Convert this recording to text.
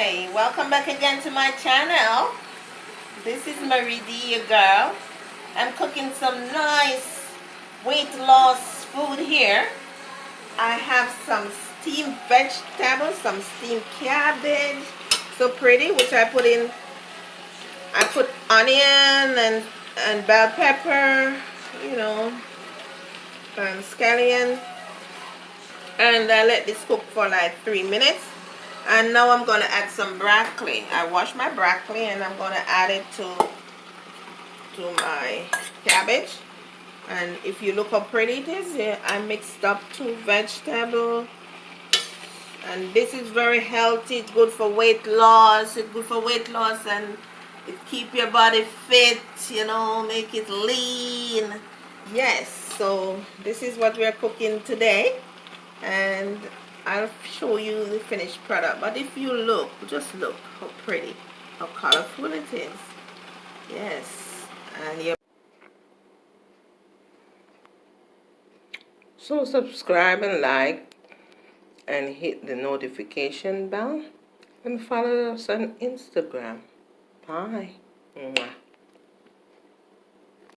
Hi, welcome back again to my channel. This is Marie D, your girl. I'm cooking some nice weight loss food here. I have some steamed vegetables, some steamed cabbage, so pretty, which I put in. I put onion and bell pepper, you know, and scallion, and I let this cook for like 3 minutes. And now I'm going to add some broccoli. I washed my broccoli and I'm going to add it to my cabbage. And if you look how pretty it is, yeah, I mixed up 2 vegetables. And this is very healthy. It's good for weight loss. It's good for weight loss and it keep your body fit, you know, make it lean. Yes, so this is what we're cooking today. And I'll show you the finished product. But if you look, just look how pretty, how colorful it is. Yes, and you. So subscribe and like and hit the notification bell and follow us on Instagram. Bye. Mwah.